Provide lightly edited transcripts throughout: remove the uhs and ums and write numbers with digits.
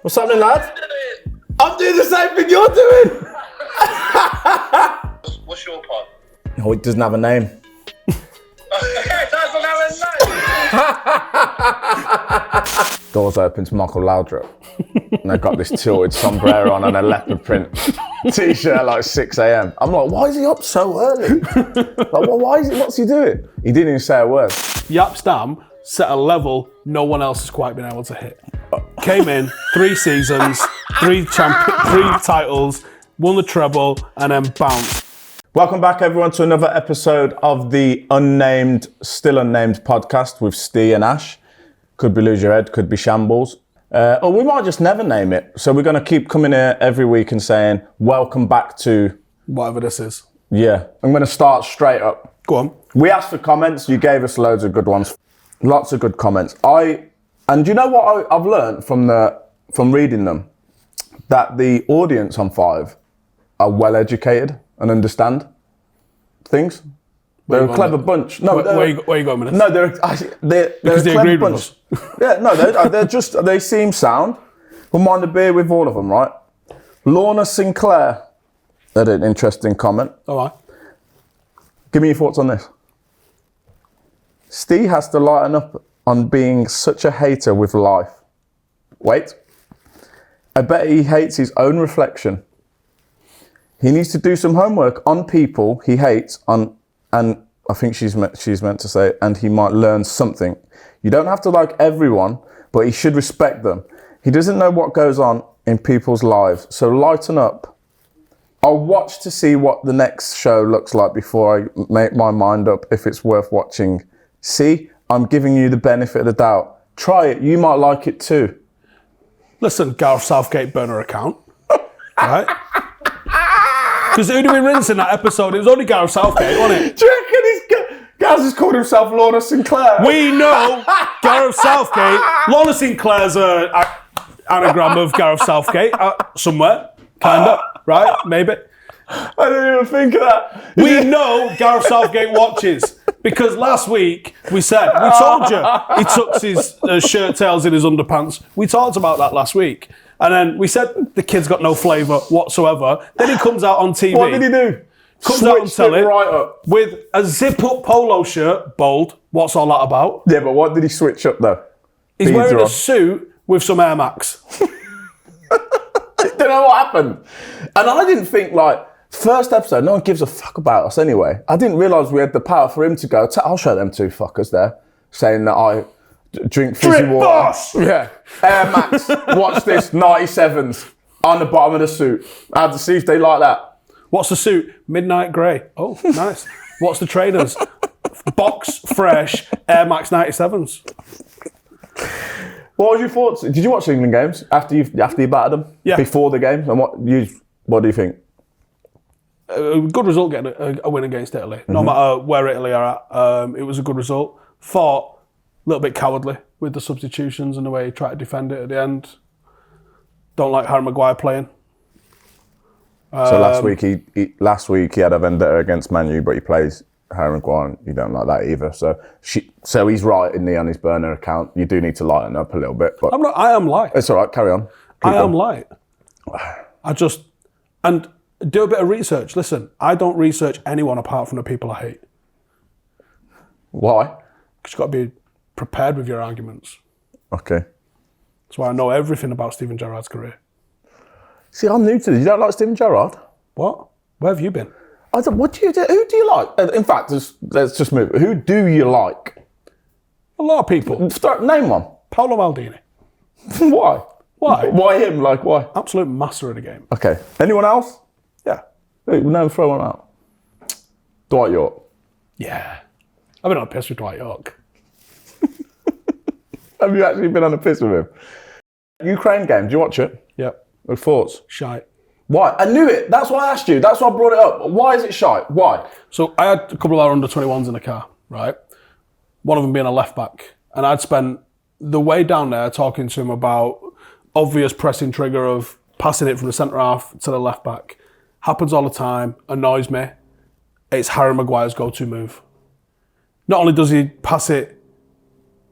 What's happening, lad? I'm doing the same thing you're doing. What's your pod? No, it doesn't have a name. It doesn't have a name. Doors open to Michael Laudrup. And they've got this tilted sombrero on and a leopard print t-shirt at like 6 a.m. I'm like, why is he up so early? Like, well, what's he doing? He didn't even say a word. Jaap Stam set a level no one else has quite been able to hit. Came in, 3 seasons, 3 titles, won the treble, and then bounced. Welcome back, everyone, to another episode of the still unnamed podcast with Steve and Ash. Could be Lose Your Head, could be Shambles. Or we might just never name it. So we're going to keep coming here every week and saying, welcome back to... Whatever this is. Yeah, I'm going to start straight up. Go on. We asked for comments. You gave us loads of good ones. Lots of good comments. And you know what I've learned from reading them? That the audience on 5 are well educated and understand things. They're a clever bunch. No, where you going with this? No, they're because a they clever agreed bunch. with us. Yeah, no, they seem sound. We'll mind a beer with all of them, right? Lorna Sinclair had an interesting comment. All right. Give me your thoughts on this. Steve has to lighten up on being such a hater with life. Wait. I bet he hates his own reflection. He needs to do some homework on people he hates and I think she's meant to say, and he might learn something. You don't have to like everyone, but he should respect them. He doesn't know what goes on in people's lives, so lighten up. I'll watch to see what the next show looks like before I make my mind up if it's worth watching. See, I'm giving you the benefit of the doubt. Try it, you might like it too. Listen, Gareth Southgate burner account. Right? Because who did we rinse in that episode? It was only Gareth Southgate, wasn't it? Do you reckon Gaz has called himself Lorna Sinclair? We know Gareth Southgate. Lorna Sinclair's an anagram of Gareth Southgate somewhere, kind of, right? Maybe. I didn't even think of that. We know Gareth Southgate watches because last week we told you he tucks his shirt tails in his underpants. We talked about that last week. And then we said the kid's got no flavour whatsoever. Then he comes out on TV. What did he do? Comes out on telly right up. with a zip-up polo shirt, bold. What's all that about? Yeah, but what did he switch up though? He's wearing a suit with some Air Max. Don't know what happened. And I didn't think first episode, no one gives a fuck about us anyway. I didn't realise we had the power for him to go, I'll show them 2 fuckers there, saying that I drink fizzy Drip water. boss! Yeah. Air Max, watch this, 97s on the bottom of the suit. I had to see if they like that. What's the suit? Midnight grey. Oh, nice. What's the trainers? Box Fresh Air Max 97s. What was your thoughts? Did you watch the England games after you battered them? Yeah. Before the game? And what do you think? A good result getting a win against Italy. No matter where Italy are at, it was a good result. Thought a little bit cowardly with the substitutions and the way he tried to defend it at the end. Don't like Harry Maguire playing. So last week he had a vendetta against Man U, but he plays Harry Maguire. You don't like that either. So he's right on his burner account. You do need to lighten up a little bit. But I am light. It's all right. Carry on. I am light. And do a bit of research. Listen, I don't research anyone apart from the people I hate. Why? Because you've got to be prepared with your arguments. Okay. That's why I know everything about Steven Gerrard's career. See, I'm new to this. You don't like Steven Gerrard? What? Where have you been? What do you do? Who do you like? In fact, let's just move. Who do you like? A lot of people. Name one. Paolo Maldini. Why? Why? Why him? Why? Absolute master of the game. Okay. Anyone else? Yeah. No, throw one out. Dwight York. Yeah. I've been on a piss with Dwight York. Have you actually been on a piss with him? Ukraine game, do you watch it? Yep. What thoughts? Shite. Why? I knew it. That's why I asked you. That's why I brought it up. Why is it shite? Why? So I had a couple of our under-21s in the car, right? One of them being a left-back. And I'd spent the way down there talking to him about obvious pressing trigger of passing it from the centre-half to the left-back. Happens all the time. Annoys me. It's Harry Maguire's go-to move. Not only does he pass it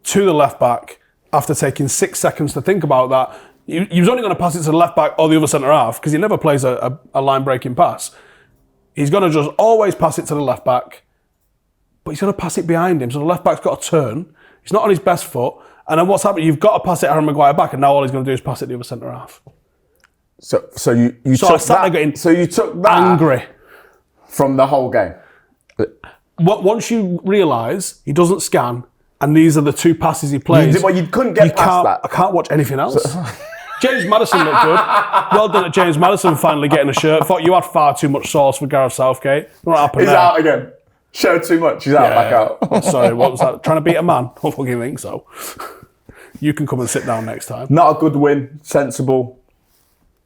to the left-back after taking 6 seconds to think about that, He was only going to pass it to the left back or the other centre half because he never plays a line breaking pass. He's going to just always pass it to the left back, but he's going to pass it behind him. So the left back's got to turn. He's not on his best foot. And then what's happening? You've got to pass it Harry Maguire back, and now all he's going to do is pass it to the other centre half. So you So I took sat there that. getting So you took that angry. from the whole game. Once you realise he doesn't scan, and these are the two passes he plays, You couldn't get past that. I can't watch anything else. James Maddison looked good. Well done at James Maddison finally getting a shirt. Thought you had far too much sauce for Gareth Southgate. What happened He's there? out again. Showed too much. He's back out. Sorry, what was that? Trying to beat a man? I don't fucking think so. You can come and sit down next time. Not a good win. Sensible.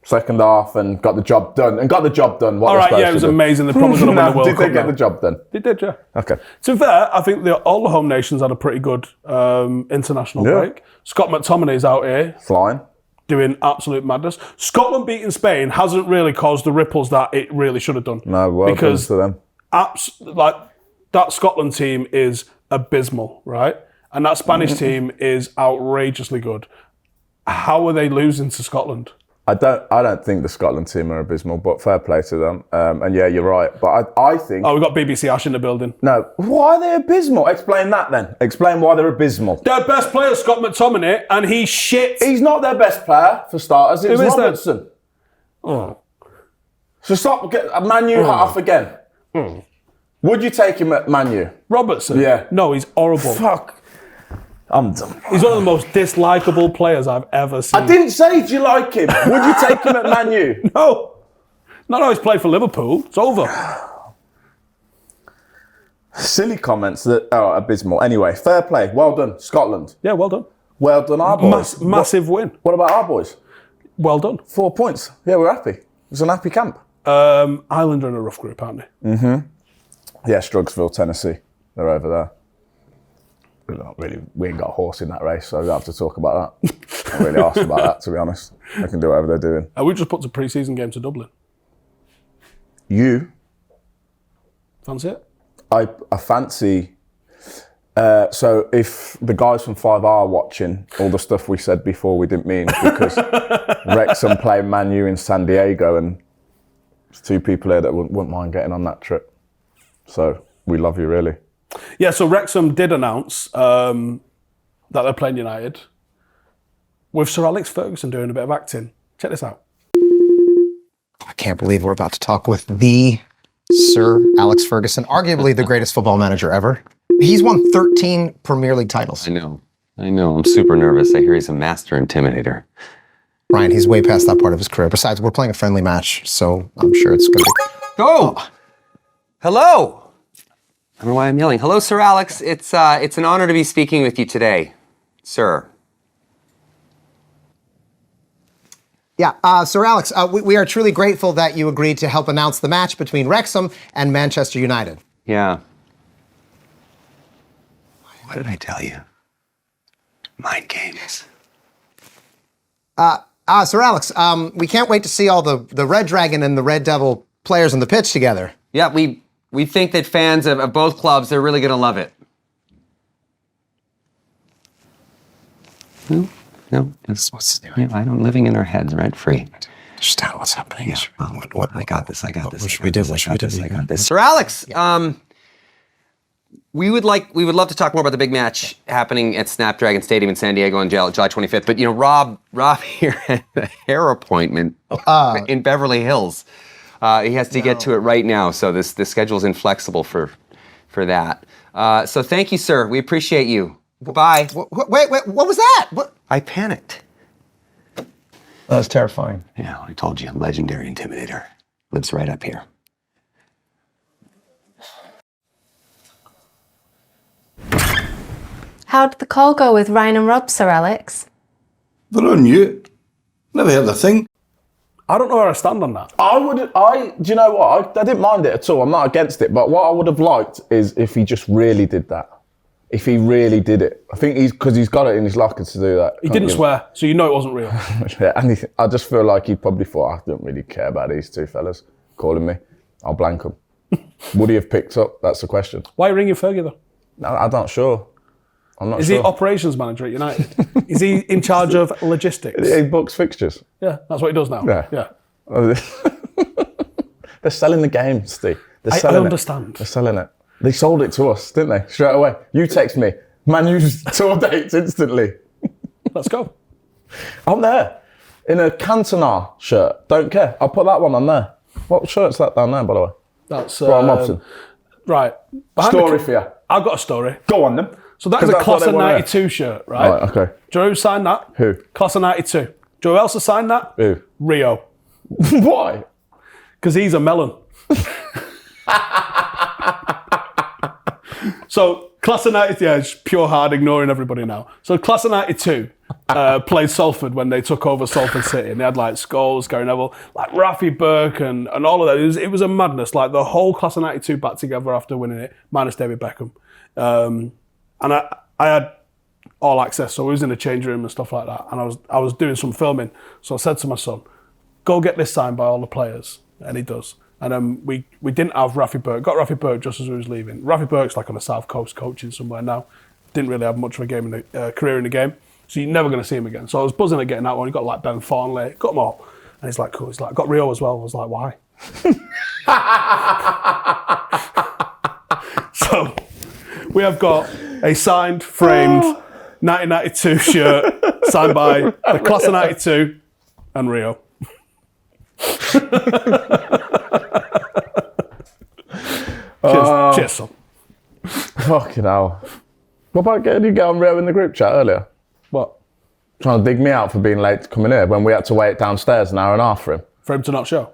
Second half and got the job done. What All right, yeah, it was amazing. They're probably going to win the World Did Cup they get now. the job done? They did, yeah. Okay. To be fair, I think all the home nations had a pretty good international break. Scott McTominay's out here Flying. doing absolute madness. Scotland beating Spain hasn't really caused the ripples that it really should have done. No, well done to them. That Scotland team is abysmal, right? And that Spanish team is outrageously good. How are they losing to Scotland? I don't think the Scotland team are abysmal, but fair play to them. And yeah, you're right. But I think... Oh, we've got BBC Ash in the building. No. Why are they abysmal? Explain that then. Explain why they're abysmal. Their best player is Scott McTominay, and he's shit. He's not their best player, for starters. It's Who is that? Robertson. Oh. So stop Man U half again. Would you take him at Man U? Robertson? Yeah. No, he's horrible. Fuck. I'm done. He's one of the most dislikable players I've ever seen. I didn't say, do you like him? Would you take him at Man U? No. Not always played for Liverpool. It's over. Silly comments that are abysmal. Anyway, fair play. Well done, Scotland. Yeah, well done. Well done, our boys. Massive win. What about our boys? Well done. 4 points. Yeah, we're happy. It was an happy camp. Ireland are in a rough group, aren't they? Yeah, Strugsville, Tennessee. They're over there. We ain't got a horse in that race, so I don't have to talk about that. I'm really asked about that, to be honest. They can do whatever they're doing. We just put the pre-season game to Dublin. You? Fancy it? I fancy... so if the guys from 5R are watching all the stuff we said before we didn't mean, because Wrexham play Man U in San Diego, and there's two people here that wouldn't mind getting on that trip. So we love you, really. Yeah, so Wrexham did announce that they're playing United with Sir Alex Ferguson doing a bit of acting. Check this out. I can't believe we're about to talk with the Sir Alex Ferguson, arguably the greatest football manager ever. He's won 13 Premier League titles. I know. I'm super nervous. I hear he's a master intimidator. Ryan, he's way past that part of his career. Besides, we're playing a friendly match, so I'm sure it's going to be... Oh! Hello! I don't know why I'm yelling. Hello, Sir Alex. It's an honor to be speaking with you today, sir. Yeah, Sir Alex, we are truly grateful that you agreed to help announce the match between Wrexham and Manchester United. Yeah. What did I tell you? Mind games. Sir Alex, we can't wait to see all the Red Dragon and the Red Devil players on the pitch together. Yeah, we think that fans of both clubs, they're really going to love it. No, it's What's doing? I'm living in our heads, rent free. Understand what's happening. Yeah, what? I got this. I got this. What should we do? What should we do? I got this. Sir Alex, we would love to talk more about the big match happening at Snapdragon Stadium in San Diego on July 25th. But Rob here had a hair appointment in Beverly Hills. He has to get to it right now, so the schedule's inflexible for that. So thank you, sir. We appreciate you. Goodbye. Wait, what was that? What? I panicked. That's terrifying. Yeah, I told you, legendary intimidator. Lives right up here. How did the call go with Ryan and Rob, Sir Alex? They're on you. Never heard a thing. I don't know where I stand on that. Do you know what? I didn't mind it at all. I'm not against it. But what I would have liked is if he just really did that. If he really did it. I think because he's got it in his locker to do that. He didn't swear, so you know it wasn't real. Yeah, and I just feel like he probably thought, I don't really care about these two fellas calling me. I'll blank them. Would he have picked up? That's the question. Why are you ringing Fergie, though? No, I'm not sure. I'm not Is sure. he operations manager at United? Is he in charge of logistics? He books fixtures. Yeah, that's what he does now. Yeah. They're selling the game, Steve. They're I selling understand. They're selling it. They sold it to us, didn't they? Straight away. You text me. Man, U's tour dates instantly. Let's go. I'm there. In a Cantona shirt. Don't care. I'll put that one on there. What shirt's that down there, by the way? That's Brian Robson. right. Story for you. I've got a story. Go on then. So that is a that's what Class they of wanna hear. 92 shirt, right? Right, okay. Do you know who signed that? Who? Class of 92. Do you know who else has signed that? Who? Rio. Why? Because he's a melon. So, Class of 92, yeah, it's pure hard, ignoring everybody now. So, Class of 92 played Salford when they took over Salford City, and they had like Scholes, Gary Neville, like Rafi Burke, and all of that. It was a madness. Like the whole Class of 92 back together after winning it, minus David Beckham. And I had all access, so we was in the change room and stuff like that. And I was doing some filming, so I said to my son, "Go get this signed by all the players," and he does. And then we didn't have Rafi Burke. Got Rafi Burke just as we was leaving. Rafi Burke's like on the South Coast coaching somewhere now. Didn't really have much of a game in the career in the game, so you're never going to see him again. So I was buzzing at getting that one. He got like Ben Thornley, got them all, and he's like, "Cool." He's like, "Got Rio as well." I was like, "Why?" So we have got a signed, framed 1992 shirt signed by the Class of 92 and Rio. Cheers, son. Fucking hell. What about getting you get on Rio in the group chat earlier? What? Trying to dig me out for being late to coming here when we had to wait downstairs an hour and a half for him. For him to not show?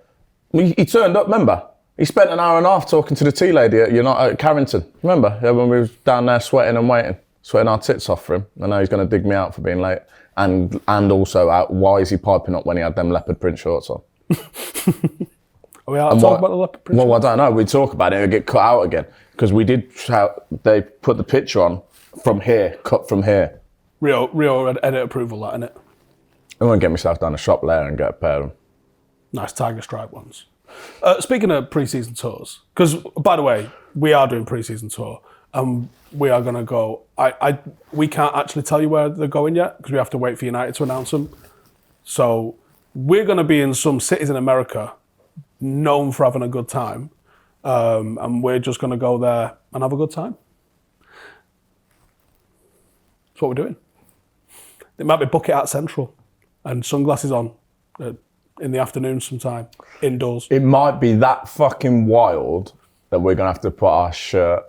He turned up, remember? He spent an hour and a half talking to the tea lady at Carrington. Remember? Yeah, when we was down there sweating and waiting. Sweating our tits off for him. And now he's going to dig me out for being late. And also, why is he piping up when he had them leopard print shorts on? Are we allowed to talk about the leopard print? Well, I don't know. We'd talk about it. It would get cut out again. Because we did they put the picture on from here, cut from here. Rio had edit approval, that, innit? I'm going to get myself down the shop later and get a pair of them. Nice tiger stripe ones. Speaking of pre-season tours, because, by the way, we are doing pre-season tour, and we are going to go... we can't actually tell you where they're going yet, because we have to wait for United to announce them. So we're going to be in some cities in America known for having a good time, and we're just going to go there and have a good time. That's what we're doing. It might be Bucket Hat Central and sunglasses on in the afternoon sometime, indoors. It might be that fucking wild that we're going to have to put our shirt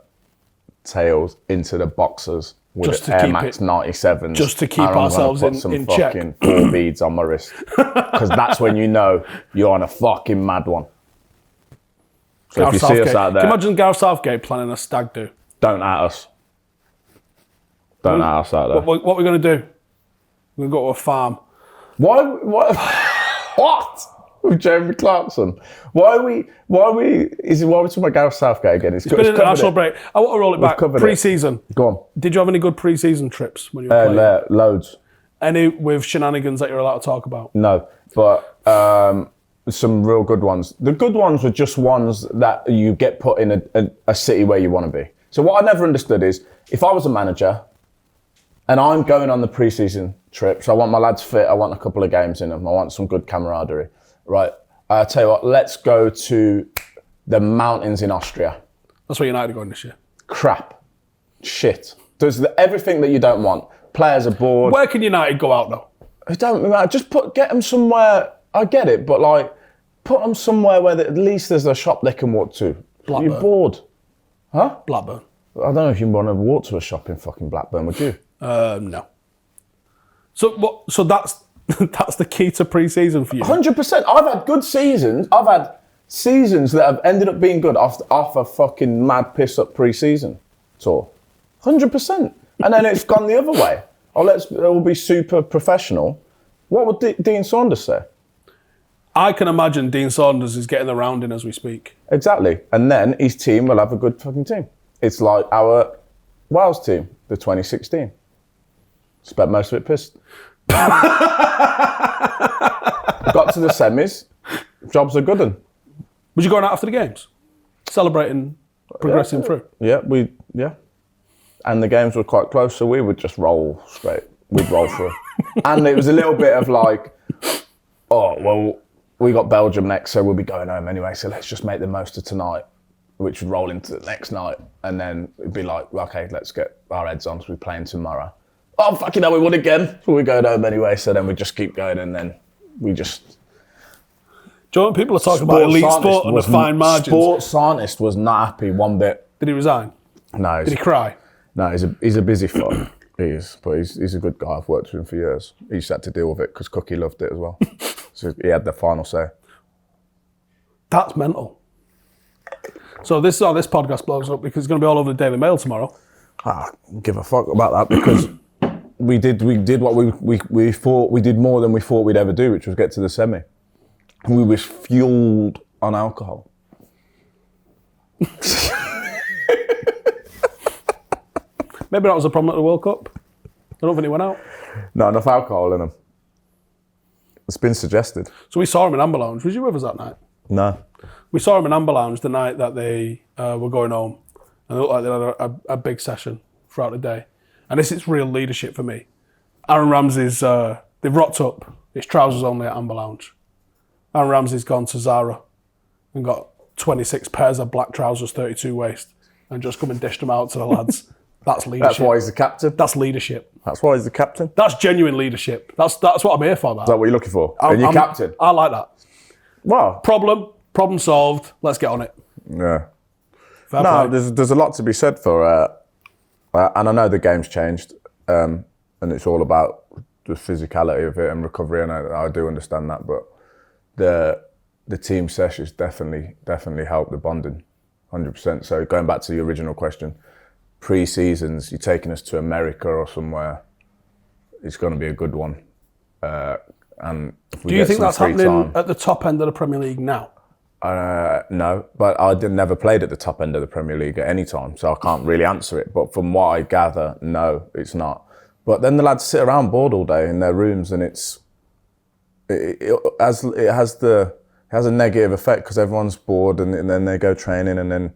tails into the boxers with Just to Air keep Max it- 97s. just to keep and I'm gonna ourselves put in some check. fucking 4 beads on my wrist. Because that's when you know you're on a fucking mad one. So if you see us out there, Can you imagine Gareth Southgate planning a stag do? don't at us. Don't at us out there. What are we going to do? We're going to go to a farm. Why? What? With Jeremy Clarkson? Why are we talking about Gareth Southgate again? It's Been an international break. I want to roll it back. covered it. Pre-season. Go on. Did you have any good pre-season trips when you were playing? Loads. Any with shenanigans that you're allowed to talk about? No, but some real good ones. The good ones were just ones that you get put in a city where you want to be. So what I never understood is, if I was a manager and I'm going on the pre-season trips, I want my lads fit, I want a couple of games in them, I want some good camaraderie. Right, I'll tell you what, let's go to the mountains in Austria. That's where United are going this year. Crap. Shit. There's everything that you don't want. Players are bored. Where can United go out though? It don't matter. Just get them somewhere. I get it, but like, put them somewhere where at least there's a shop they can walk to. Blackburn. You're bored. Huh? Blackburn. I don't know if you want to walk to a shop in fucking Blackburn, would you? No. So that's that's the key to pre-season for you. 100%. I've had good seasons. I've had seasons that have ended up being good off a fucking mad piss up pre-season tour. 100%. And then it's gone the other way. Oh, it'll be super professional. What would Dean Saunders say? I can imagine Dean Saunders is getting the rounding as we speak. Exactly. And then his team will have a good fucking team. It's like our Wales team, the 2016. Spent most of it pissed. Got to the semis. Jobs are good. Was you going out after the games? Celebrating, progressing through? Yeah, yeah. and the games were quite close, so we would just roll straight. We'd roll through. And it was a little bit of like, oh, well, we got Belgium next, so we'll be going home anyway, so let's just make the most of tonight, which would roll into the next night. And then it'd be like, okay, let's get our heads on, because we're playing tomorrow. Oh, fucking hell, we won again. We're going home anyway, so then we just keep going, and then we just... Do you know when people are talking about elite sport and the fine margins? Sports scientist was not happy one bit. Did he resign? No. Did he cry? No, he's a busy fuck. He is, but he's a good guy. I've worked with him for years. He just had to deal with it because Cookie loved it as well. So he had the final say. That's mental. So this is how this podcast blows up, because it's going to be all over the Daily Mail tomorrow. I don't give a fuck about that, because we did what we thought we did more than we thought we'd ever do, which was get to the semi. We was fueled on alcohol. Maybe that was a problem at the World Cup. I don't think he went out. Not enough alcohol in them. It's been suggested. So we saw him in Amber Lounge. Was you with us that night? No. We saw him in Amber Lounge the night that they were going home. And it looked like they had a big session throughout the day. And this is real leadership for me. Aaron Ramsey's, they've rocked up. It's trousers only at Amber Lounge. Aaron Ramsey's gone to Zara and got 26 pairs of black trousers, 32 waist, and just come and dished them out to the lads. That's leadership. That's why he's the captain? That's leadership. That's why he's the captain? That's genuine leadership. That's what I'm here for, that. Is that what you're looking for? And you're captain? I like that. Well. Problem solved. Let's get on it. Yeah. Fair No, play. there's a lot to be said for, and I know the game's changed, and it's all about the physicality of it and recovery, and I do understand that, but the team sessions definitely help the bonding, 100%. So going back to the original question, pre-seasons, you're taking us to America or somewhere, it's going to be a good one. And if we do you get think some that's free happening time, at the top end of the Premier League now? no, but I never played at the top end of the Premier League at any time, so I can't really answer it. But from what I gather, no, it's not. But then the lads sit around bored all day in their rooms, and it has a negative effect, because everyone's bored, and then they go training, and then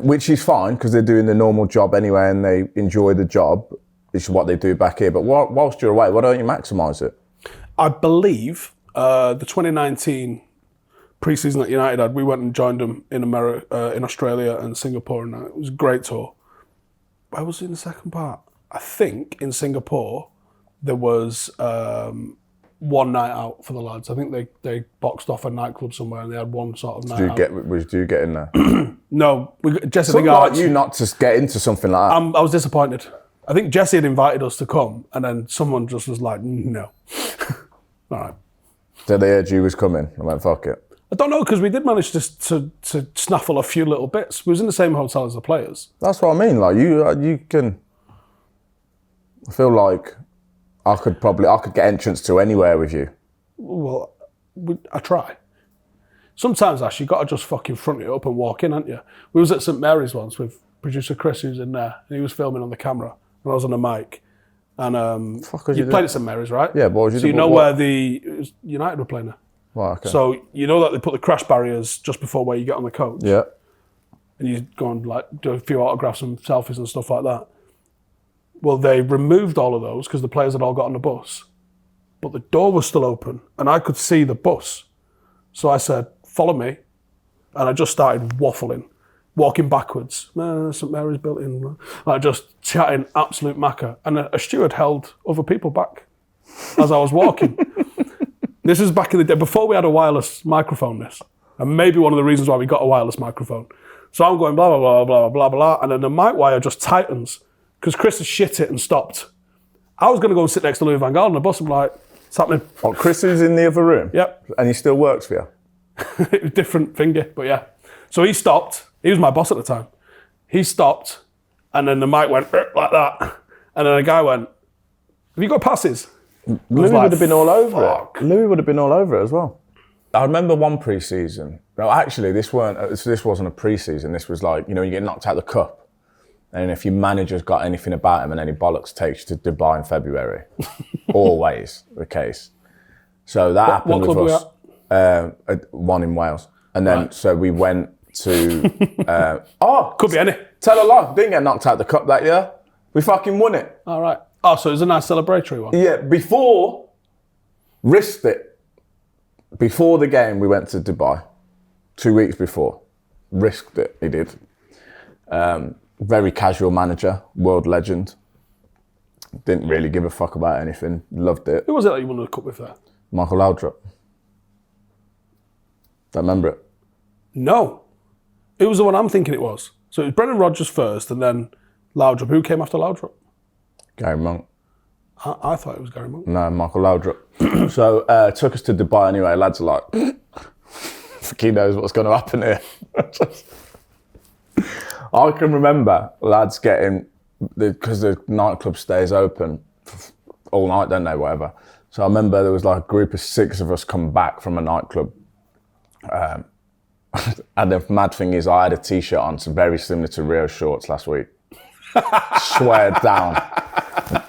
which is fine because they're doing the normal job anyway, and they enjoy the job. It's what they do back here. But whilst you're away, why don't you maximise it? I believe the 2019 pre-season that United had, we went and joined them in America, in Australia and Singapore, and it was a great tour. Where was it in the second part? I think in Singapore there was one night out for the lads. I think they boxed off a nightclub somewhere, and they had one sort of night out. Did you get in there? No, Jesse. Something like you not to get into something like that. I was disappointed. I think Jesse had invited us to come, and then someone just was like, no. All right. So they heard you was coming and went, fuck it. I don't know, because we did manage to snaffle a few little bits. We was in the same hotel as the players. That's what I mean. Like you can. I feel like I could get entrance to anywhere with you. Well, I try. Sometimes, Ash, you got to just fucking front it up and walk in, haven't you? We was at St Mary's once with producer Chris, who's in there, and he was filming on the camera, and I was on the mic. And you played at St Mary's, right? Yeah, but so you know where United were playing there. Right, okay. So you know that they put the crash barriers just before where you get on the coach. Yeah. And you go and do a few autographs and selfies and stuff like that. Well, they removed all of those because the players had all got on the bus, but the door was still open and I could see the bus. So I said, "Follow me," and I just started waffling, walking backwards. St Mary's built in. Like just chatting absolute macca, and a steward held other people back as I was walking. This is back in the day before we had a wireless microphone. And maybe one of the reasons why we got a wireless microphone. So I'm going blah blah blah blah blah blah, and then the mic wire just tightens because Chris has shit it and stopped. I was going to go and sit next to Louis van Gaal on the bus. I'm like, "What's happening?" Oh, Chris is in the other room. Yep. And he still works for you. It was different finger, but yeah. So he stopped. He was my boss at the time. He stopped, and then the mic went like that, and then a guy went, "Have you got passes?" Louis would have been all over it. Louis would have been all over it as well. I remember one pre-season. No, actually, this wasn't a pre-season. This was like, you get knocked out of the cup, and if your manager's got anything about him and any bollocks, takes you to Dubai in February. Always the case. So that happened what with club us. One in Wales, and then so we went to... Could be any. Tell a lie. Didn't get knocked out the cup that year. We fucking won it. All right. Oh, so it was a nice celebratory one. Yeah, risked it. Before the game, we went to Dubai. 2 weeks before. Risked it, he did. Very casual manager, world legend. Didn't really give a fuck about anything. Loved it. Who was it that you won the cup with there? Michael Laudrup. Don't remember it. No. It was the one I'm thinking it was. So it was Brendan Rodgers first and then Laudrup. Who came after Laudrup? Gary Monk. I thought it was Gary Monk. No, Michael Laudrup. So took us to Dubai anyway. Lads are like, he knows what's going to happen here. I can remember lads getting, because the nightclub stays open all night, don't they, whatever. So I remember there was like a group of 6 of us come back from a nightclub. And the mad thing is I had a t-shirt on, so very similar to Rio's shorts last week. Sweared down.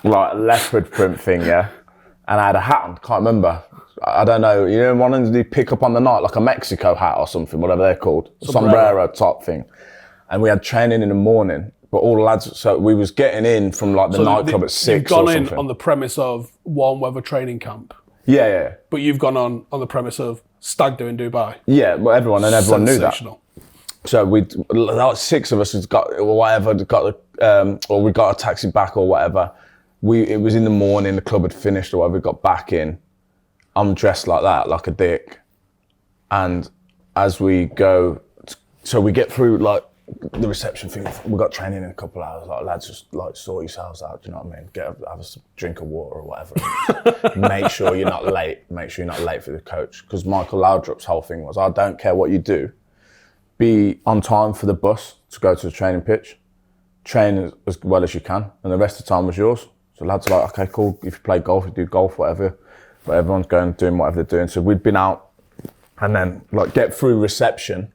Like leopard print thing, yeah? And I had a hat on, can't remember. I don't know, you know, one of them you pick up on the night, like a Mexico hat or something, whatever they're called. Sombrero type thing. And we had training in the morning, but all the lads, so we was getting in from like the nightclub at 6 You've gone or in something. on the premise of warm weather training camp. Yeah. But you've gone on the premise of stag do in Dubai. Yeah, well, everyone knew that. Sensational. So like 6 of us has got or whatever, or we got a taxi back or whatever. It was in the morning, the club had finished or whatever, we got back in. I'm dressed like that, like a dick. And as we go, so we get through like the reception thing, we got training in a couple of hours, like lads just like sort yourselves out, do you know what I mean? Have a drink of water or whatever. Make sure you're not late for the coach. Because Michael Laudrup's whole thing was, I don't care what you do, be on time for the bus to go to the training pitch, train as well as you can, and the rest of the time was yours. So lads are like, okay, cool, if you play golf, you do golf, whatever. But everyone's doing whatever they're doing. So we'd been out and then like get through reception,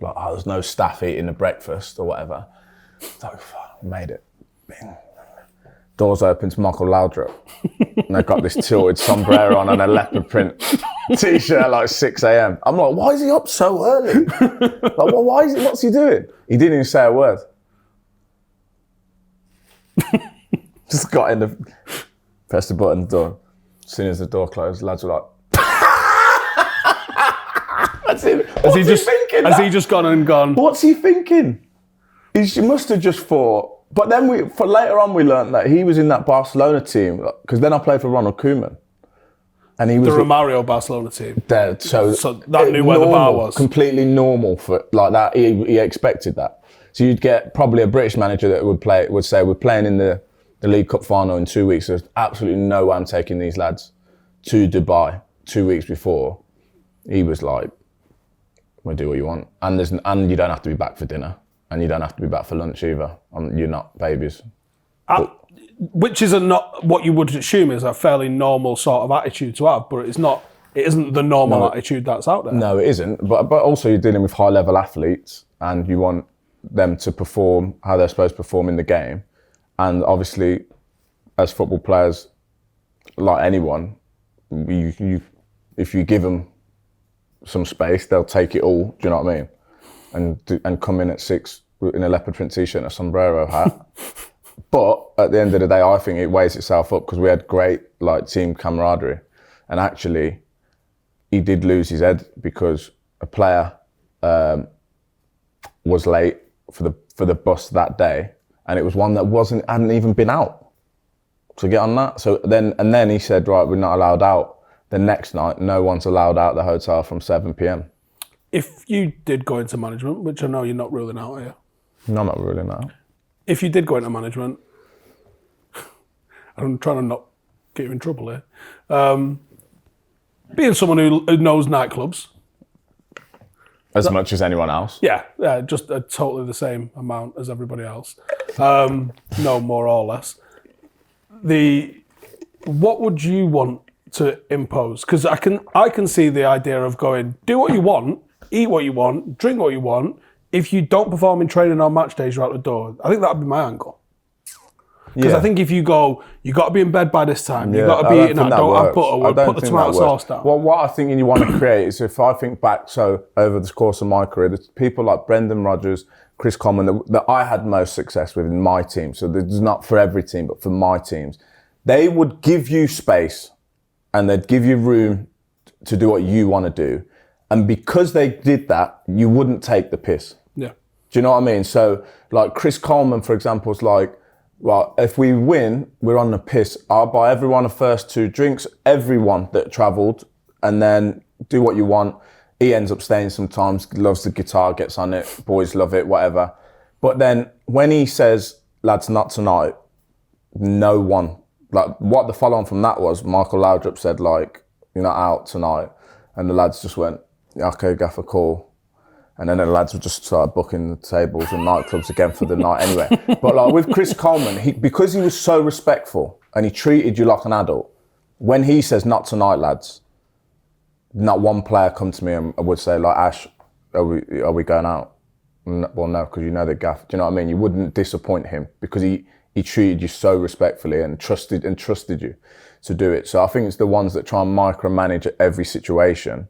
like, oh, there's no staff eating the breakfast or whatever. It's like, fuck, made it. Bing. Doors open to Michael Laudrup. And they've got this tilted sombrero on and a leopard print t-shirt at like 6 a.m. I'm like, why is he up so early? Like, well, what's he doing? He didn't even say a word. Just got in pressed the button, door. As soon as the door closed, lads were like, Has he just gone and gone? What's he thinking? He must have just thought. But then later on we learned that he was in that Barcelona team, because then I played for Ronald Koeman. And he was the Romario Barcelona team. There, so that knew where the bar was. Completely normal for like that. He expected that. So you'd get probably a British manager that would say, we're playing in the League Cup final in 2 weeks. There's absolutely no way I'm taking these lads to Dubai 2 weeks before. He was like, we'll do what you want. And you don't have to be back for dinner. And you don't have to be back for lunch either. You're not babies. Which is not what you would assume is a fairly normal sort of attitude to have, but it isn't the normal attitude that's out there. No, it isn't. But also you're dealing with high level athletes and you want them to perform how they're supposed to perform in the game. And obviously, as football players, like anyone, if you give them some space, they'll take it all. Do you know what I mean? And come in at 6 in a leopard print t-shirt and a sombrero hat. But at the end of the day, I think it weighs itself up because we had great like team camaraderie. And actually, he did lose his head because a player was late for the bus that day. And it was one that hadn't even been out to get on that. So then he said, right, we're not allowed out. The next night, no one's allowed out the hotel from 7 p.m. If you did go into management, which I know you're not ruling out, are you? No, I'm not ruling out. If you did go into management, I'm trying to not get you in trouble here. Being someone who knows nightclubs. As much as anyone else? Yeah, just totally the same amount as everybody else. No more or less. What would you want to impose? Because I can see the idea of going, do what you want, eat what you want, drink what you want. If you don't perform in training on match days, you're out the door. I think that would be my angle. Because Yeah. I think if you got to be in bed by this time, Yeah, you've got to I be don't eating think that, that don't have works. butter, I we'll don't put the think tomato that works. sauce down. Well, what I think you want to create is, if I think back, so over the course of my career, there's people like Brendan Rodgers, Chris Coleman, that I had most success with in my team. So there's not for every team, but for my teams. They would give you space and they'd give you room to do what you want to do. And because they did that, you wouldn't take the piss. Yeah. Do you know what I mean? So, like Chris Coleman, for example, is like, well, if we win, we're on the piss. I'll buy everyone the first 2 drinks, everyone that travelled, and then do what you want. He ends up staying sometimes, loves the guitar, gets on it, boys love it, whatever. But then when he says, lads, not tonight, no one, like what the follow-on from that was, Michael Laudrup said, like, you're not out tonight. And the lads just went, okay, gaffer, call. And then the lads would just start booking the tables and nightclubs again for the night anyway. But like with Chris Coleman, because he was so respectful and he treated you like an adult, when he says, not tonight, lads, not one player come to me and would say, like, Ash, are we going out? Well, no, because you know the gaff. Do you know what I mean? You wouldn't disappoint him because he treated you so respectfully and trusted you to do it. So I think it's the ones that try and micromanage every situation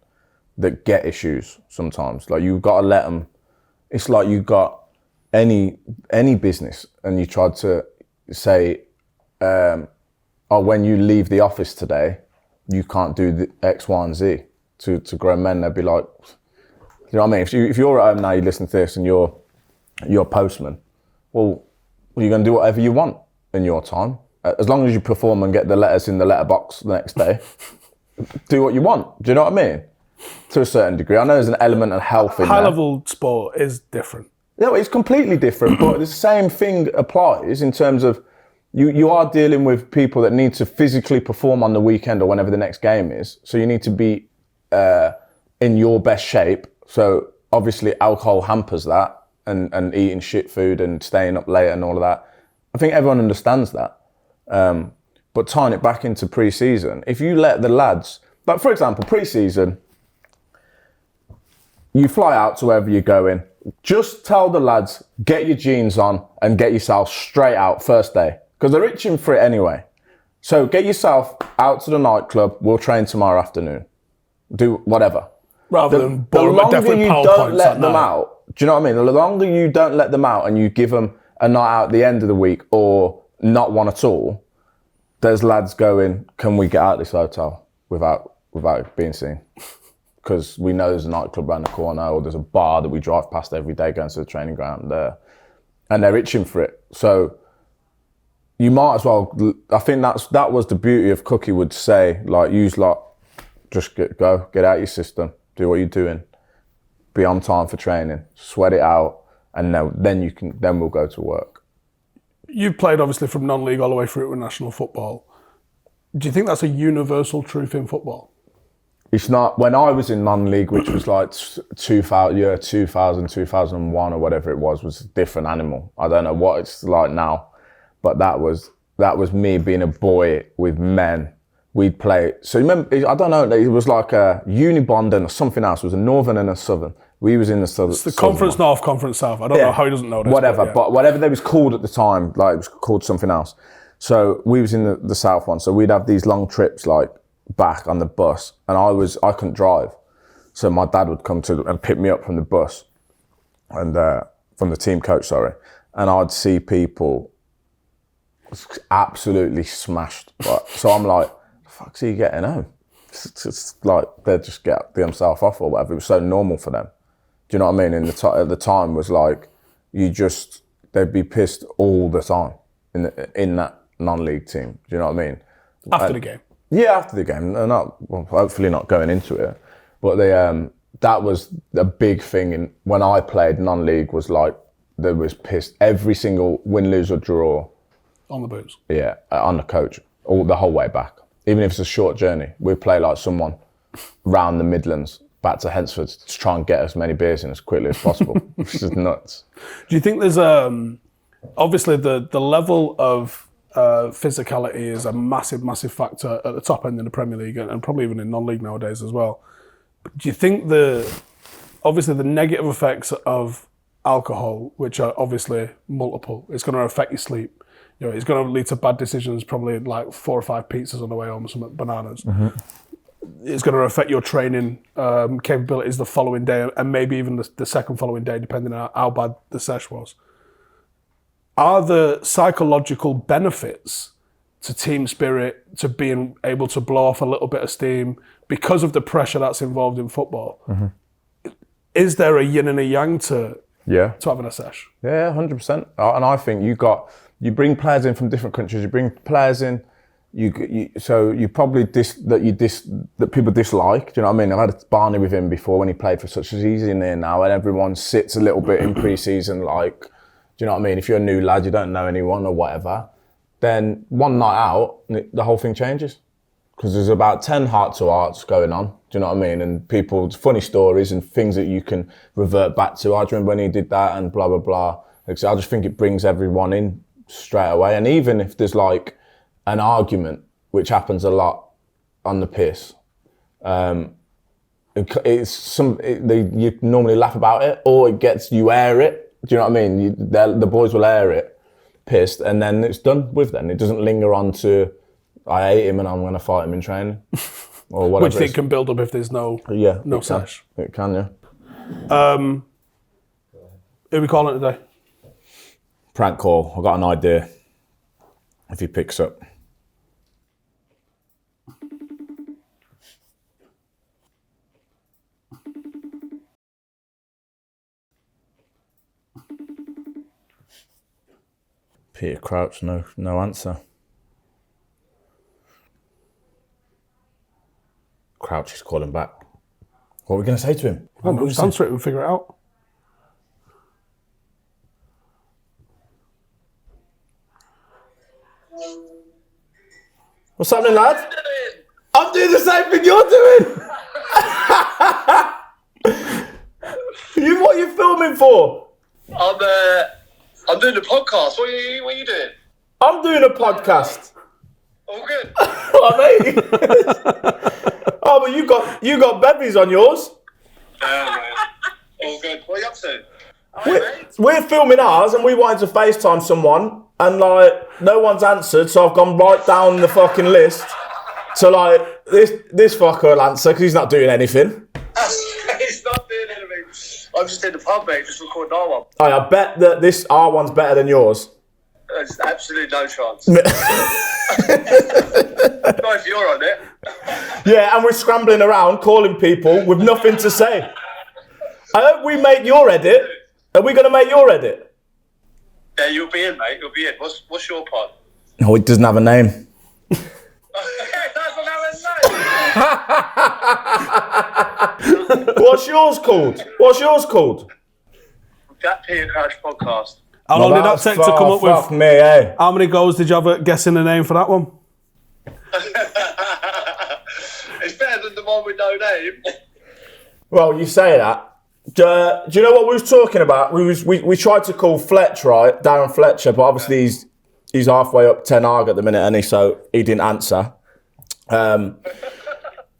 that get issues sometimes. Like, you've got to let them. It's like you got any business and you tried to say, oh, when you leave the office today, you can't do the X, Y, and Z. To grown men, they'd be like, you know what I mean? If you're at home now, you listen to this and you're a postman, well, you're going to do whatever you want in your time. As long as you perform and get the letters in the letterbox the next day, do what you want. Do you know what I mean? To a certain degree. I know there's an element of health in there. High-level sport is different. No, it's completely different, but the same thing applies in terms of you are dealing with people that need to physically perform on the weekend or whenever the next game is. So you need to be in your best shape. So obviously alcohol hampers that and eating shit food and staying up late and all of that. I think everyone understands that. But tying it back into pre-season, if you let the lads, like for example, pre-season, you fly out to wherever you're going, just tell the lads, get your jeans on and get yourself straight out first day. Because they're itching for it anyway. So get yourself out to the nightclub, we'll train tomorrow afternoon. Do whatever. Rather than The boring, longer definitely you PowerPoints don't let at them night. out, do you know what I mean? The longer you don't let them out and you give them a night out at the end of the week or not one at all, there's lads going, can we get out of this hotel without being seen? Because we know there's a nightclub around the corner or there's a bar that we drive past every day going to the training ground there. And they're itching for it. So you might as well, I think that was the beauty of Cookie would say, like, use like, just get out your system, do what you're doing, be on time for training, sweat it out, and then we'll go to work. You've played obviously from non-league all the way through to national football. Do you think that's a universal truth in football? It's not. When I was in non-league, which was like 2000, 2001 or whatever it was a different animal. I don't know what it's like now, but that was me being a boy with men. We'd play. So you remember? I don't know. It was like a Unibond and something else. It was a northern and a southern. We was in the southern. It's the Conference North, Conference South. I don't know how he doesn't know this. Whatever, yeah. but whatever they was called at the time, like it was called something else. So we was in the south one. So we'd have these long trips, like back on the bus, and I couldn't drive, so my dad would come to and pick me up from the bus, and from the team coach, and I'd see people absolutely smashed. Right? So I'm like, the fuck's he getting home? It's like they'd just get themselves off or whatever. It was so normal for them. Do you know what I mean? At the time was like, they'd be pissed all the time in that non-league team. Do you know what I mean? After the game. Yeah, after the game. Hopefully not going into it. But that was a big thing when I played non-league, was like, there was pissed every single win, lose or draw. On the boots. Yeah, on the coach, the whole way back. Even if it's a short journey, we'd play like someone round the Midlands, back to Hensford, to try and get as many beers in as quickly as possible, which is nuts. Do you think there's obviously the level of physicality is a massive factor at the top end in the Premier League and probably even in non-league nowadays as well. But do you think obviously the negative effects of alcohol, which are obviously multiple, it's going to affect your sleep, It's going to lead to bad decisions, probably like 4 or 5 pizzas on the way home, some bananas. Mm-hmm. It's going to affect your training capabilities the following day, and maybe even the second following day, depending on how bad the sesh was. Are the psychological benefits to team spirit, to being able to blow off a little bit of steam because of the pressure that's involved in football? Mm-hmm. Is there a yin and a yang to having a sesh? Yeah, 100%. And I think you bring players in from different countries. You bring players in. So you probably that people dislike. Do you know what I mean? I've had a Barney with him before when he played for such as he's in there now, and everyone sits a little bit in pre-season. Like, do you know what I mean? If you're a new lad, you don't know anyone or whatever, then one night out, the whole thing changes because there's about 10 heart-to-hearts going on. Do you know what I mean? And people's funny stories and things that you can revert back to. I remember when he did that and blah blah blah. I just think it brings everyone in straight away. And even if there's like an argument, which happens a lot on the piss, you normally laugh about it, or you air it. Do you know what I mean? The boys will air it, pissed, and then it's done with. Then it doesn't linger on to, I hate him and I'm going to fight him in training, or whatever. Which thing can build up if there's no sesh. It can, yeah. Who are we calling today? Prank call. I've got an idea. If he picks up. Peter Crouch, no answer. Crouch is calling back. What are we going to say to him? Just answer it and figure it out. What's happening, lad? I'm doing the same thing you're doing. What are you filming for? I'm doing a podcast. What are you doing? I'm doing a podcast. All good. What, mate? Oh, but you got bevies on yours. Man. All good. What are you up to? We're filming ours, and we wanted to FaceTime someone, and like no one's answered, so I've gone right down the fucking list. So like this fucker will answer because he's not doing anything. He's not doing anything. I'm just in the pub, mate, just recording our one. I bet that our one's better than yours. There's absolutely no chance. Not if you're on it. Yeah, and we're scrambling around calling people with nothing to say. I hope we make your edit. Are we going to make your edit? Yeah, you'll be in, mate. You'll be in. What's your pod? Oh, it doesn't have a name. What's yours called? That Peter Crouch podcast. How long did that take to come up with? Fuck me, eh? How many goals did you have at guessing the name for that one? It's better than the one with no name. Well, you say that. Do you know what we was talking about? We tried to call Fletch, right? Darren Fletcher, but obviously he's halfway up Ten Hag at the minute, and so he didn't answer.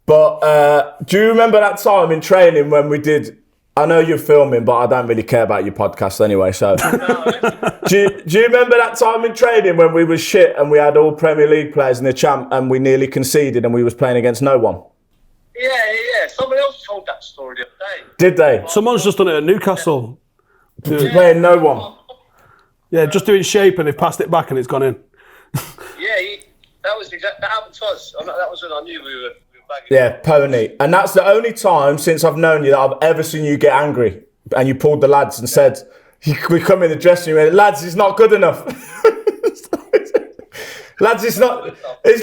But do you remember that time in training when we did? I know you're filming, but I don't really care about your podcast anyway. So, do you remember that time in training when we was shit and we had all Premier League players in the champ and we nearly conceded and we was playing against no one? Yeah. Someone else told that story the other day. Did they? Someone's just done it at Newcastle. Playing no one. Yeah, just doing shape and they've passed it back and it's gone in. Yeah, that happened to us. That was when I knew we were banging. Yeah, pony. And that's the only time since I've known you that I've ever seen you get angry. And you pulled the lads and said, we come in the dressing room and lads, it's not good enough. Lads, it's not. It's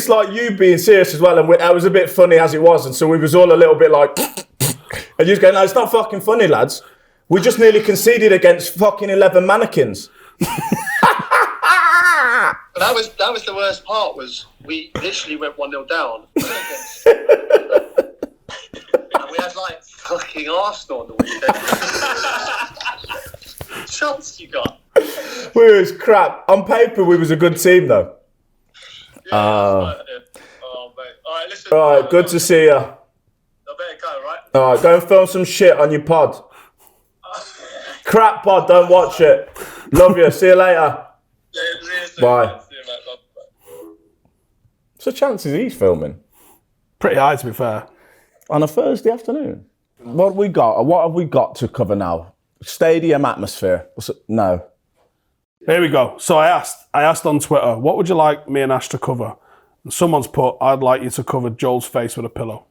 like you being serious as well. And that was a bit funny as it was. And so we was all a little bit like, and you was going, no, it's not fucking funny, lads. We just nearly conceded against fucking 11 mannequins. That was the worst part. Was we literally went 1-0 down. And we had like fucking Arsenal on the weekend. Shots you got. We was crap. On paper, we was a good team though. Yeah, oh, mate. All right, listen. All right, good to see you. I better go, right? All right, go and film some shit on your pod. Crap pod, don't watch it. Love you. See you later. Yeah, Bye. So chances he's filming Pretty high, to be fair. on a Thursday afternoon. What have we got? What have we got to cover now? Stadium atmosphere. No. Here we go. So I asked on Twitter, what would you like me and Ash to cover? And someone's put, I'd like you to cover Joel's face with a pillow.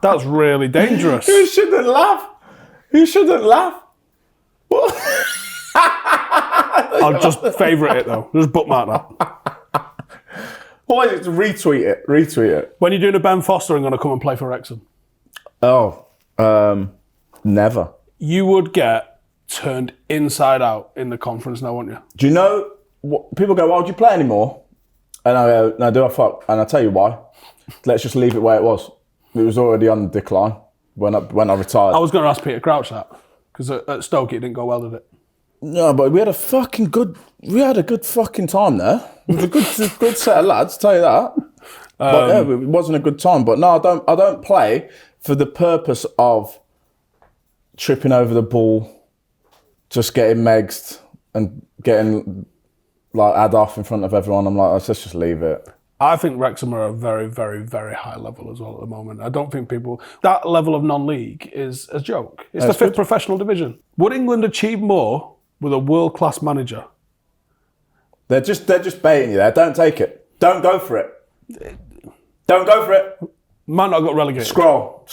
That's really dangerous. You shouldn't laugh. You shouldn't laugh. I'll just favourite it though. Just bookmark that. Why is it? Retweet it. Retweet it. When you're doing a Ben Foster, I'm going to come and play for Wrexham. Oh, never. You would get turned inside out in the conference now, wouldn't you? Do you know what people go? Why would you play anymore? And I go, no, do I fuck? And I tell you why. Let's just leave it where it was. It was already on the decline when I retired. I was going to ask Peter Crouch that because at Stoke it didn't go well, did it? No, but we had a good fucking time there. It was a good set of lads, tell you that. But yeah, it wasn't a good time. But no, I don't play for the purpose of tripping over the ball, just getting megged and getting like ad off in front of everyone. I'm like, let's just leave it. I think Wrexham are a very, very, very high level as well at the moment. I don't think that level of non-league is a joke. It's the fifth professional division. Would England achieve more with a world-class manager? They're just baiting you there. Don't take it. Don't go for it. Don't go for it. Might not got relegated. Scroll.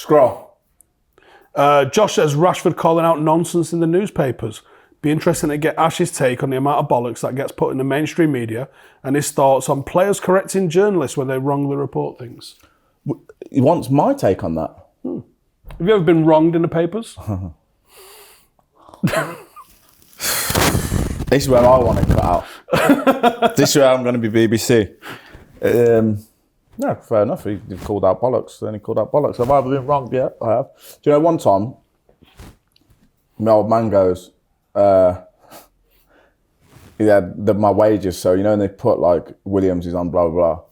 Josh says Rashford calling out nonsense in the newspapers. Be interesting to get Ash's take on the amount of bollocks that gets put in the mainstream media and his thoughts on players correcting journalists when they wrongly report things. He wants my take on that. Have you ever been wronged in the papers? This is where I want to cut out. This is where I'm going to be BBC. No, fair enough. He called out bollocks. Then he called out bollocks. Have I ever been wronged? Yeah, I have. Do you know one time, my old man goes, my wages. So, you know, and they put like Williams is on blah, blah, blah.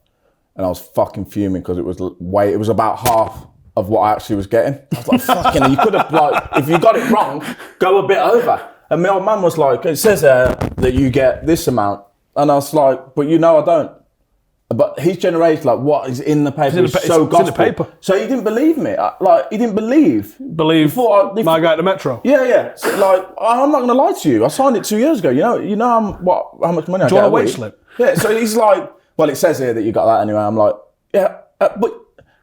And I was fucking fuming because it was about half of what I actually was getting. I was like, fucking, you could have, like, if you got it wrong, go a bit over. And my old man was like, it says that you get this amount. And I was like, but you know I don't. But his generation, like, what is in the paper is so gospel. It's in the paper. So he didn't believe me. He didn't believe. My guy at the Metro. Yeah. So, like, I'm not going to lie to you. I signed it 2 years ago. You know how much money I get. Do you want a wage slip? Yeah. So he's like, well, it says here that you got that anyway. I'm like, yeah, but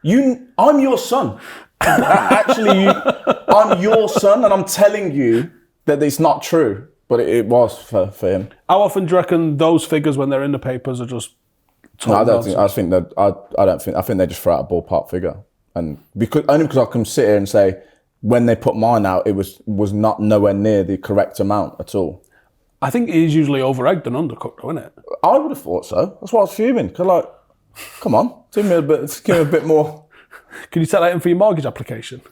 I'm your son. Actually, I'm your son, and I'm telling you that it's not true. But it was for him. How often do you reckon those figures, when they're in the papers, are just? No, I don't think. I think they just throw out a ballpark figure, and because I can sit here and say when they put mine out, it was not nowhere near the correct amount at all. I think it is usually over-egged and undercooked, though, isn't it? I would have thought so. That's why I was fuming. Cause like, come on, give me a bit more. Can you set that in for your mortgage application?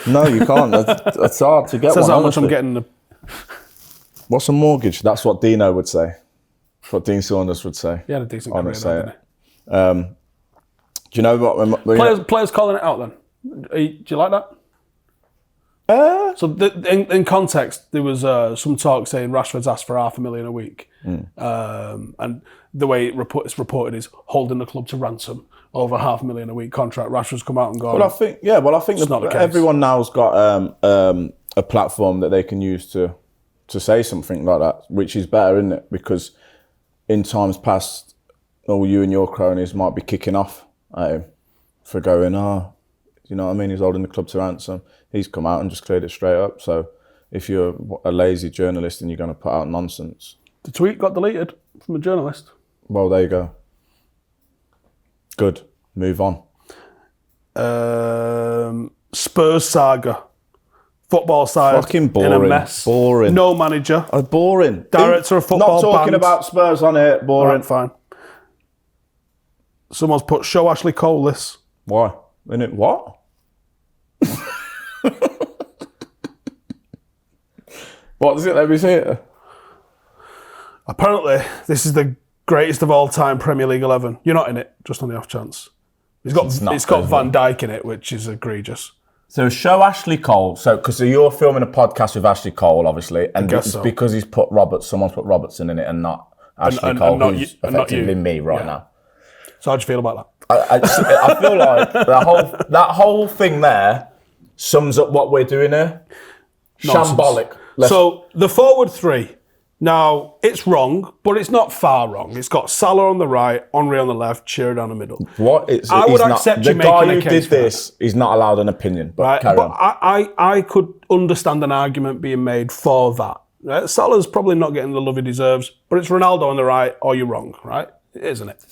No, you can't. That's hard to get. Says one, how honestly. much I'm getting. What's a mortgage? That's what Dino would say. That's what Dean Saunders would say. He had a decent career, didn't he? Do you know what? Players calling it out then. Do you like that? So in context, there was some talk saying Rashford's asked for $500,000 a week. And the way it's reported is holding the club to ransom over $500,000 a week contract. Rashford's come out and gone. Well, I think that everyone now's got a platform that they can use to say something like that, which is better, isn't it? Because in times past, you and your cronies might be kicking off at him for going, you know what I mean? He's holding the club to ransom. He's come out and just cleared it straight up. So if you're a lazy journalist and you're going to put out nonsense. The tweet got deleted from a journalist. Well, there you go. Good. Move on. Spurs saga. Football side fucking boring. In a mess. Boring. No manager. Boring. Director of football. Not talking banned. about Spurs on it. Boring. Right, fine. Someone's put, show Ashley Cole this. Why? In it, what? What does it let me see it? Apparently, this is the greatest of all time Premier League 11. You're not in it, just on the off chance. It's got Van Dijk in it, which is egregious. So show Ashley Cole. So because you're filming a podcast with Ashley Cole, obviously, and it's because he's put someone's put Robertson in it, and not Ashley Cole, not who's you, not effectively you. me right now. So how do you feel about that? I feel like that whole thing there sums up what we're doing here. Nonsense. Shambolic. So the forward three. Now it's wrong, but it's not far wrong. It's got Salah on the right, Henry on the left, Shearer down the middle. What? I would accept you making a case. The guy who did this is not allowed an opinion. But Right, carry but on. I could understand an argument being made for that. Right? Salah's probably not getting the love he deserves, but it's Ronaldo on the right, or you're wrong, right? Isn't it?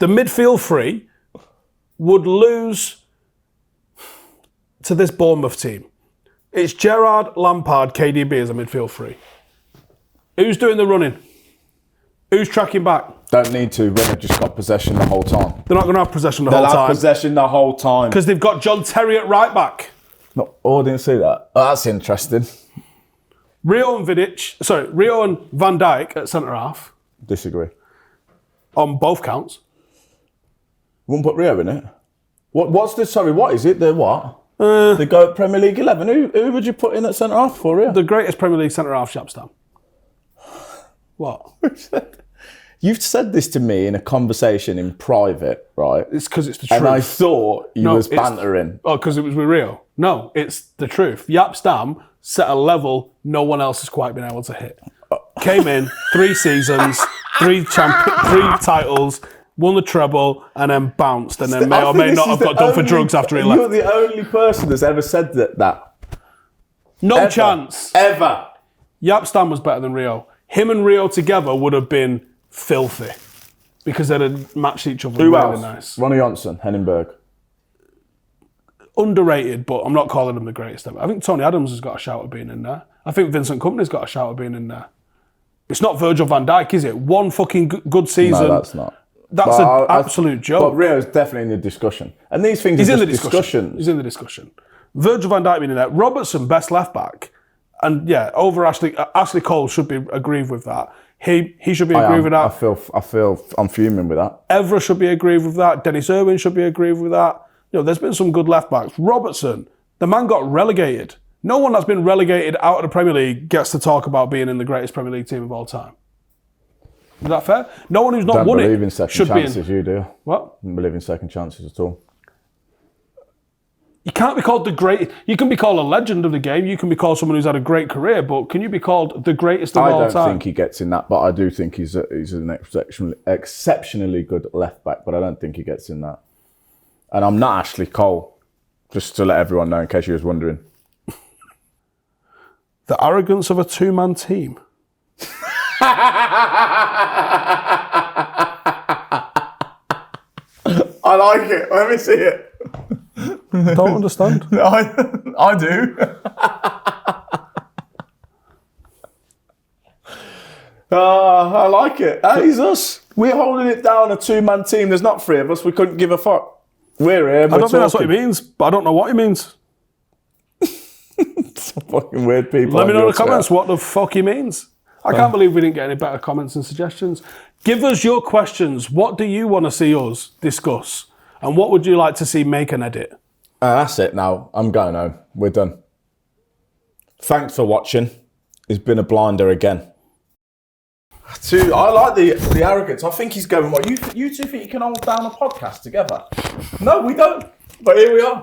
The midfield three would lose to this Bournemouth team. It's Gerrard, Lampard, KDB as a midfield three. Who's doing the running? Who's tracking back? Don't need to when they've just got possession the whole time. They're not going to have possession the They'll whole have time. possession the whole time. Because they've got John Terry at right back. No, I didn't see that. Oh, that's interesting. Rio and Van Dijk at centre half Disagree. on both counts. Wouldn't put Rio in it. What is it? The what? The go Premier League 11. Who would you put in at centre half for Rio? The greatest Premier League centre half, Shabstam. What? You've said this to me in a conversation in private, right? It's because it's the truth. And I thought you was bantering. Oh, because it was with Rio. No, it's the truth. Yap Stam set a level no one else has quite been able to hit. Came in, 3 seasons, 3 titles, won the treble, and then bounced, and then may or may not have got done for drugs after he left. You're the only person that's ever said that. No Ever. chance. Ever. Yap Stam was better than Rio. Him and Rio together would have been filthy because they'd have matched each other Who really else? nice. Ronnie Johnson, Henningberg. Underrated, but I'm not calling him the greatest ever. I think Tony Adams has got a shout at being in there. I think Vincent Kompany's got a shout at being in there. It's not Virgil van Dijk, is it? One fucking good season. No, that's not. That's an absolute joke. But Rio's definitely in the discussion. And these things are just discussions. He's in the discussion. Virgil van Dijk being in there. Robertson, best left back. And yeah, over Ashley Cole should be aggrieved with that. He should be aggrieved with that. I feel I'm fuming with that. Evra should be aggrieved with that. Dennis Irwin should be aggrieved with that. There's been some good left backs. Robertson, the man got relegated. No one that's been relegated out of the Premier League gets to talk about being in the greatest Premier League team of all time. Is that fair? No one who's not won it Don't believe in second chances, you do. What? Don't believe in second chances at all. You can't be called the great. You can be called a legend of the game. You can be called someone who's had a great career, but can you be called the greatest of all time? I don't think he gets in that, but I do think he's an exceptionally good left back, but I don't think he gets in that. And I'm not Ashley Cole, just to let everyone know in case you was wondering. The arrogance of a 2-man team. I like it. Let me see it. Don't understand. I do. I like it. That is us. We're holding it down, a 2-man team. There's not 3 of us. We couldn't give a fuck. We're here. I don't think that's what he means, but I don't know what he means. Fucking weird people. Let me know in the comments what the fuck he means. I can't believe we didn't get any better comments and suggestions. Give us your questions. What do you want to see us discuss? And what would you like to see make an edit? That's it now. I'm going home. We're done. Thanks for watching. It's been a blinder again. I like the arrogance. I think he's going, what, you two think you can hold down a podcast together? No, we don't. But here we are.